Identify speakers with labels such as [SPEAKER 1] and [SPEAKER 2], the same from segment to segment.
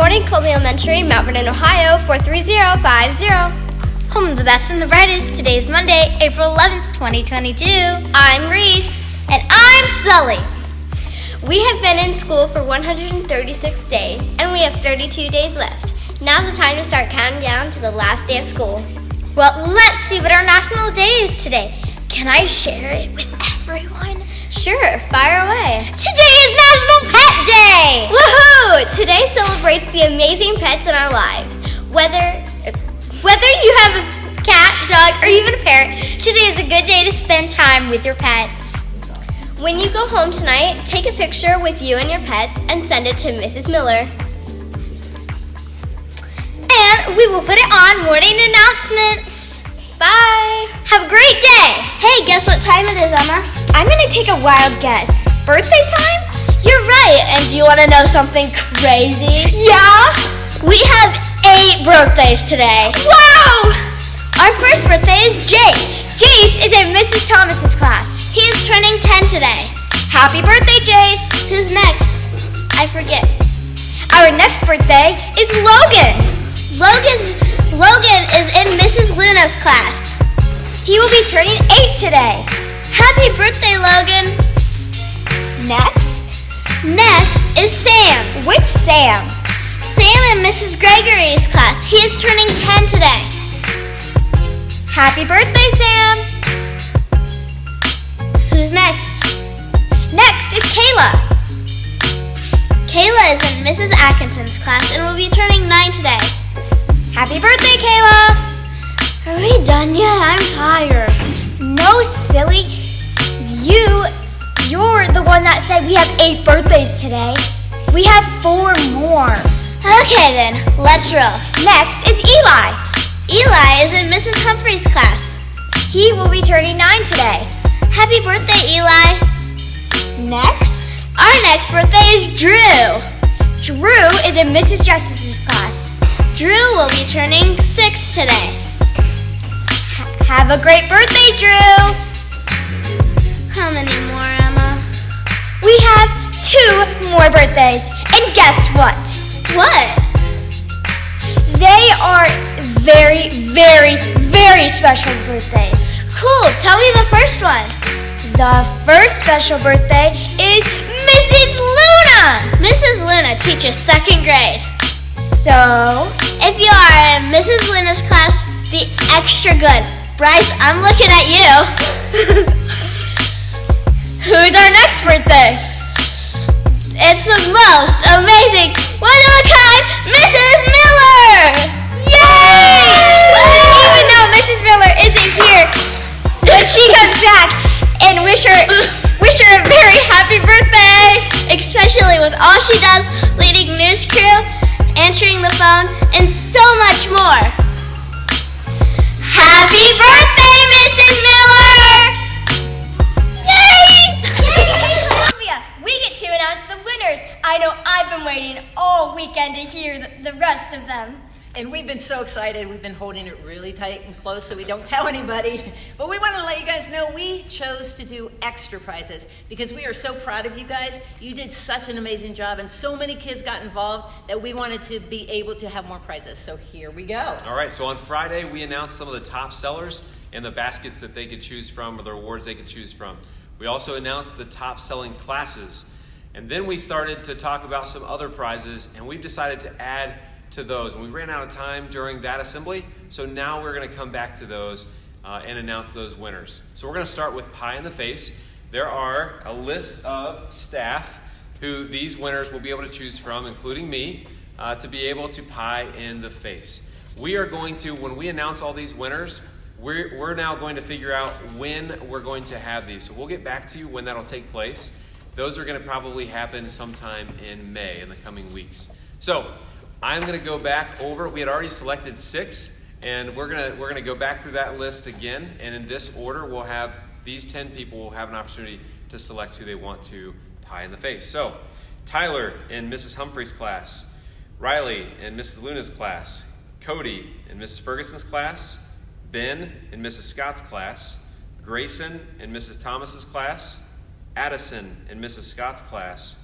[SPEAKER 1] morning, Colby Elementary, Mount Vernon, Ohio, 43050.
[SPEAKER 2] Home of the best and the brightest. Today is Monday, April 11th, 2022.
[SPEAKER 1] I'm Reese.
[SPEAKER 2] And I'm Sully.
[SPEAKER 1] We have been in school for 136 days, and we have 32 days left. Now's the time to start counting down to the last day of school.
[SPEAKER 2] Well, let's see what our national day is today. Can I share it with everyone?
[SPEAKER 1] Sure, fire away.
[SPEAKER 2] Today is National Pet Day!
[SPEAKER 1] Woohoo! Today celebrates the amazing pets in our lives. Whether you have a cat, dog, or even a parrot,
[SPEAKER 2] today is a good day to spend time with your pets.
[SPEAKER 1] When you go home tonight, take a picture with you and your pets and send it to Mrs. Miller.
[SPEAKER 2] And we will put it on morning announcements.
[SPEAKER 1] Bye!
[SPEAKER 2] Have a great day! Hey, guess what time it is, Emma?
[SPEAKER 1] I'm gonna take a wild guess. Birthday time?
[SPEAKER 2] You're right, and do you want to know something crazy?
[SPEAKER 1] Yeah?
[SPEAKER 2] We have 8 birthdays today.
[SPEAKER 1] Wow!
[SPEAKER 2] Our first birthday is Jace. Jace is in Mrs. Thomas's class. He is turning 10 today.
[SPEAKER 1] Happy birthday, Jace!
[SPEAKER 2] Who's next? I forget.
[SPEAKER 1] Our next birthday is Logan.
[SPEAKER 2] Logan is in Mrs. Luna's class.
[SPEAKER 1] He will be turning 8 today.
[SPEAKER 2] Happy birthday, Logan. Next is Sam.
[SPEAKER 1] Which Sam?
[SPEAKER 2] Sam in Mrs. Gregory's class. He is turning 10 today.
[SPEAKER 1] Happy birthday, Sam.
[SPEAKER 2] Who's next?
[SPEAKER 1] Next is Kayla.
[SPEAKER 2] Kayla is in Mrs. Atkinson's class and will be turning 9 today.
[SPEAKER 1] Happy birthday, Kayla.
[SPEAKER 2] Are we done yet? I'm tired.
[SPEAKER 1] No, silly. You're the one that said we have 8 birthdays today. We have 4 more.
[SPEAKER 2] Okay then, let's roll.
[SPEAKER 1] Next is Eli.
[SPEAKER 2] Eli is in Mrs. Humphrey's class.
[SPEAKER 1] He will be turning 9 today.
[SPEAKER 2] Happy birthday, Eli. Our next birthday is Drew.
[SPEAKER 1] Drew is in Mrs. Justice's class.
[SPEAKER 2] Drew will be turning 6 today.
[SPEAKER 1] Have a great birthday, Drew.
[SPEAKER 2] How many more, Emma?
[SPEAKER 1] We have 2 more birthdays. And guess what?
[SPEAKER 2] What?
[SPEAKER 1] They are very, very, very special birthdays.
[SPEAKER 2] Cool, tell me the first one.
[SPEAKER 1] The first special birthday is Mrs. Luna.
[SPEAKER 2] Mrs. Luna teaches 2nd grade.
[SPEAKER 1] So,
[SPEAKER 2] if you are in Mrs. Luna's class, be extra good. Bryce, I'm looking at you.
[SPEAKER 1] Who's our next birthday?
[SPEAKER 2] It's the most amazing, one-of-a-kind Mrs. Miller!
[SPEAKER 1] Yay! Even though Mrs. Miller isn't here, when she comes back, and wish her a very happy birthday!
[SPEAKER 2] Especially with all she does, leading news crew, answering the phone, and so much more. Happy birthday, Mrs. Miller!
[SPEAKER 1] Yay! Columbia, we get to announce the winners. I know I've been waiting all weekend to hear the rest of them.
[SPEAKER 3] And we've been so excited. We've been holding it really tight and close so we don't tell anybody. But we want to let you guys know we chose to do extra prizes because we are so proud of you guys. You did such an amazing job and so many kids got involved that we wanted to be able to have more prizes. So here we go.
[SPEAKER 4] All right, so on Friday we announced some of the top sellers and the baskets that they could choose from or the awards they could choose from. We also announced the top selling classes. And then we started to talk about some other prizes and we've decided to add to those, and we ran out of time during that assembly, so now we're going to come back to those and announce those winners. So we're going to start with Pie in the Face. There are a list of staff who these winners will be able to choose from, including me, to be able to pie in the face. We are going to, when we announce all these winners, we're now going to figure out when we're going to have these. So we'll get back to you when that'll take place. Those are going to probably happen sometime in May, in the coming weeks. So I'm going to go back over. We had already selected 6, and we're going to go back through that list again. And in this order, we'll have these 10 people will have an opportunity to select who they want to pie in the face. So, Tyler in Mrs. Humphrey's class, Riley in Mrs. Luna's class, Cody in Mrs. Ferguson's class, Ben in Mrs. Scott's class, Grayson in Mrs. Thomas's class, Addison in Mrs. Scott's class,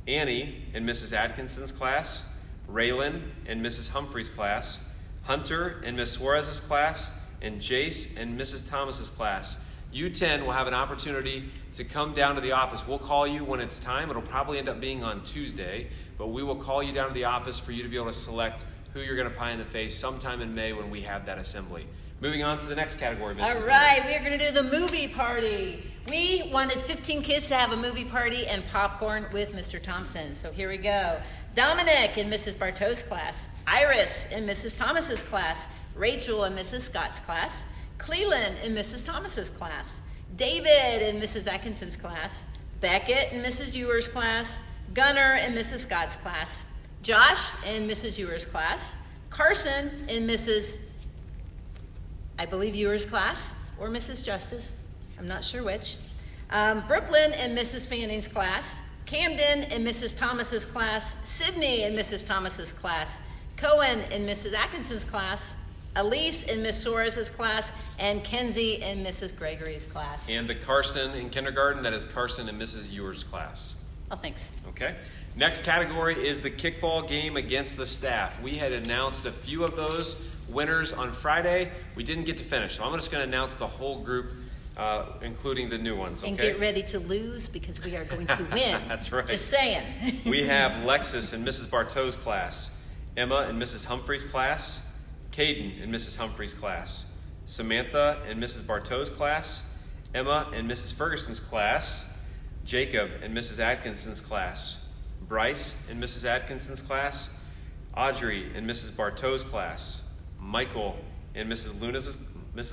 [SPEAKER 4] Annie in Mrs. Atkinson's class, Raylan in Mrs. Humphrey's class, Hunter in Miss Suarez's class, and Jace in Mrs. Thomas's class. You 10 will have an opportunity to come down to the office. We'll call you when it's time. It'll probably end up being on Tuesday, but we will call you down to the office for you to be able to select who you're going to pie in the face sometime in May when we have that assembly. Moving on to the next category, Mrs.
[SPEAKER 3] All right, we're going to do the movie party. We wanted 15 kids to have a movie party and popcorn with Mr. Thompson. So here we go. Dominic in Mrs. Bartow's class, Iris in Mrs. Thomas's class, Rachel in Mrs. Scott's class, Cleland in Mrs. Thomas's class, David in Mrs. Atkinson's class, Beckett in Mrs. Ewer's class, Gunnar in Mrs. Scott's class, Josh in Mrs. Ewer's class, Carson in Mrs. I believe Ewer's class, or Mrs. Justice, I'm not sure which, Brooklyn in Mrs. Fanning's class, Camden in Mrs. Thomas's class, Sydney in Mrs. Thomas's class, Cohen in Mrs. Atkinson's class, Elise in Miss Suarez's class, and Kenzie in Mrs. Gregory's class.
[SPEAKER 4] And the Carson in kindergarten, that is Carson in Mrs. Ewer's class.
[SPEAKER 3] Oh, thanks.
[SPEAKER 4] Okay. Next category is the kickball game against the staff. We had announced a few of those winners on Friday. We didn't get to finish, so I'm just going to announce the whole group, including the new ones. Okay?
[SPEAKER 3] And get ready to lose because we are going to win.
[SPEAKER 4] That's right.
[SPEAKER 3] Just saying.
[SPEAKER 4] We have Lexus in Mrs. Bartow's class, Emma in Mrs. Humphrey's class, Caden in Mrs. Humphrey's class, Samantha in Mrs. Bartow's class, Emma in Mrs. Ferguson's class, Jacob in Mrs. Atkinson's class, Bryce in Mrs. Atkinson's class, Audrey in Mrs. Bartow's class, Michael in Mrs.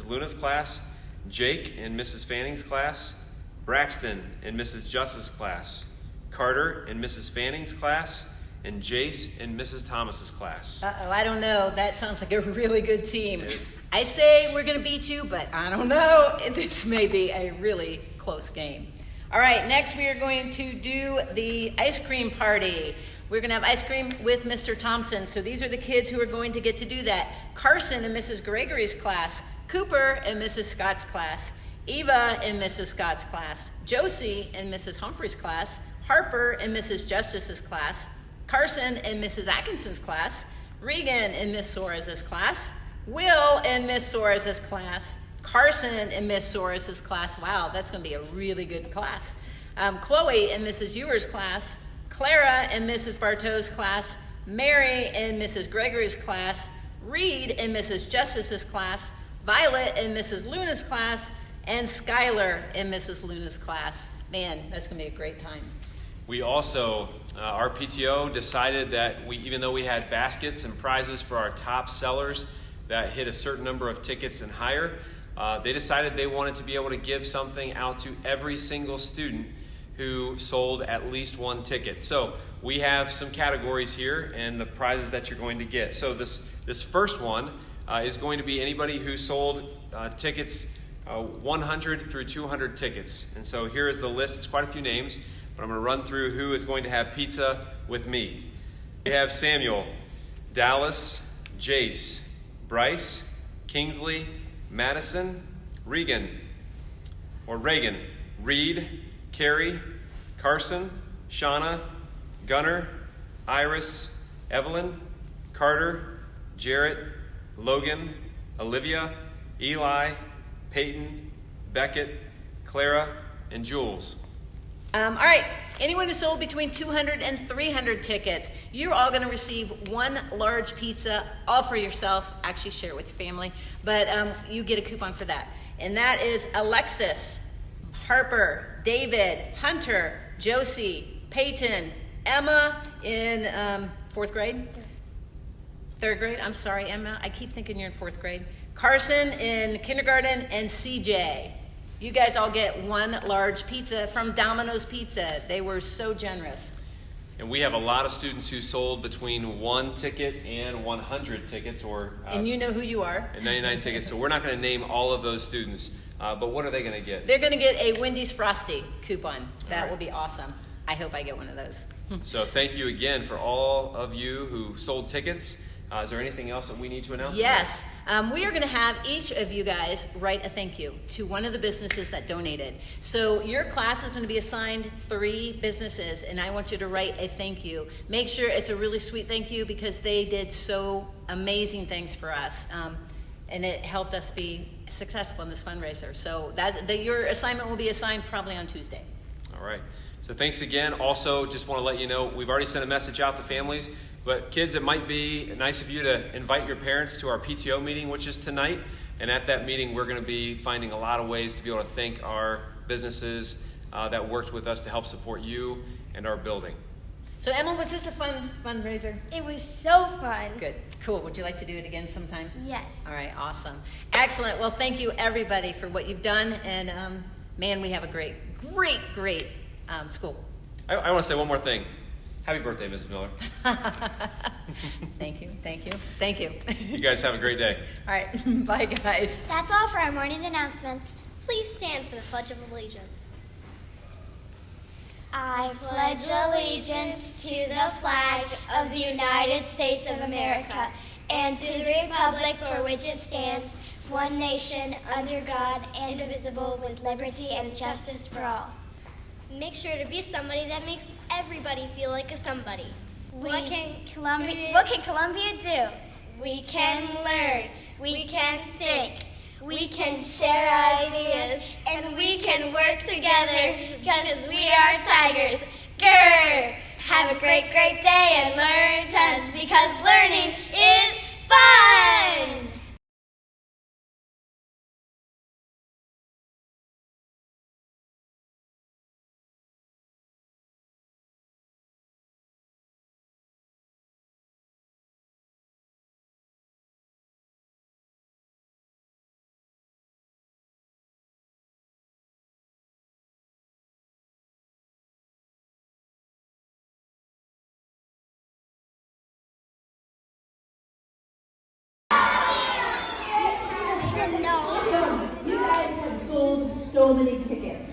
[SPEAKER 4] Luna's class, Jake in Mrs. Fanning's class, Braxton in Mrs. Justice's class, Carter in Mrs. Fanning's class, and Jace in Mrs. Thomas's class.
[SPEAKER 3] Uh-oh, I don't know. That sounds like a really good team. I say we're going to beat you, but I don't know. This may be a really close game. All right, next we are going to do the ice cream party. We're going to have ice cream with Mr. Thompson. So these are the kids who are going to get to do that. Carson in Mrs. Gregory's class, Cooper in Mrs. Scott's class, Eva in Mrs. Scott's class, Josie in Mrs. Humphrey's class, Harper in Mrs. Justice's class, Carson in Mrs. Atkinson's class, Regan in Miss Suarez's class, Will in Miss Suarez's class, Carson in Miss Suarez's class. Wow, that's going to be a really good class. Chloe in Mrs. Ewer's class, Clara in Mrs. Bartow's class, Mary in Mrs. Gregory's class, Reed in Mrs. Justice's class, Violet in Mrs. Luna's class, and Skylar in Mrs. Luna's class. Man, that's going to be a great time.
[SPEAKER 4] We also, our PTO decided that even though we had baskets and prizes for our top sellers that hit a certain number of tickets and higher, they decided they wanted to be able to give something out to every single student who sold at least one ticket. So we have some categories here and the prizes that you're going to get. So this first one is going to be anybody who sold tickets, 100 through 200 tickets. And so here is the list. It's quite a few names, but I'm going to run through who is going to have pizza with me. We have Samuel, Dallas, Jace, Bryce, Kingsley, Madison, Regan, Reed, Carrie, Carson, Shauna, Gunnar, Iris, Evelyn, Carter, Jarrett, Logan, Olivia, Eli, Peyton, Beckett, Clara, and Jules.
[SPEAKER 3] All right, anyone who sold between 200 and 300 tickets, you're all going to receive one large pizza, all for yourself. Actually, share it with your family, but you get a coupon for that. And that is Alexis, Harper, David, Hunter, Josie, Peyton, Emma in fourth grade? Third grade? I'm sorry, Emma. I keep thinking you're in fourth grade. Carson in kindergarten, and CJ. You guys all get one large pizza from Domino's Pizza. They were so generous.
[SPEAKER 4] And we have a lot of students who sold between 1 ticket and 100 tickets,
[SPEAKER 3] and you know who you are.
[SPEAKER 4] And 99 tickets. So we're not going to name all of those students. But what are they going to get?
[SPEAKER 3] They're going to get a Wendy's Frosty coupon. That
[SPEAKER 4] right.
[SPEAKER 3] will be awesome. I hope I get one of those.
[SPEAKER 4] So thank you again for all of you who sold tickets. Is there anything else that we need to announce?
[SPEAKER 3] Yes, we are going to have each of you guys write a thank you to one of the businesses that donated. So your class is going to be assigned 3 businesses, and I want you to write a thank you. Make sure it's a really sweet thank you because they did so amazing things for us, and it helped us be successful in this fundraiser. So your assignment will be assigned probably on Tuesday.
[SPEAKER 4] All right. So thanks again. Also, just want to let you know, we've already sent a message out to families, but kids, it might be nice of you to invite your parents to our PTO meeting, which is tonight. And at that meeting, we're going to be finding a lot of ways to be able to thank our businesses that worked with us to help support you and our building.
[SPEAKER 3] So Emma, was this a fun fundraiser?
[SPEAKER 2] It was so fun.
[SPEAKER 3] Good. Cool. Would you like to do it again sometime?
[SPEAKER 2] Yes.
[SPEAKER 3] All right. Awesome. Excellent. Well, thank you everybody for what you've done. And man, we have a great school.
[SPEAKER 4] I want to say one more thing. Happy birthday, Mrs. Miller.
[SPEAKER 3] Thank you.
[SPEAKER 4] You guys have a great day.
[SPEAKER 3] All right. Bye, guys.
[SPEAKER 2] That's all for our morning announcements. Please stand for the Pledge of Allegiance. I pledge allegiance to the flag of the United States of America and to the republic for which it stands, one nation, under God, indivisible, with liberty and justice for all. Make sure to be somebody that makes everybody feel like a somebody. What can Columbia do? We can learn, we can think, we can share ideas, and we can work together because we are Tigers. Grr! Have a great day and learn tons because learning is fun!
[SPEAKER 5] You guys have sold so many tickets.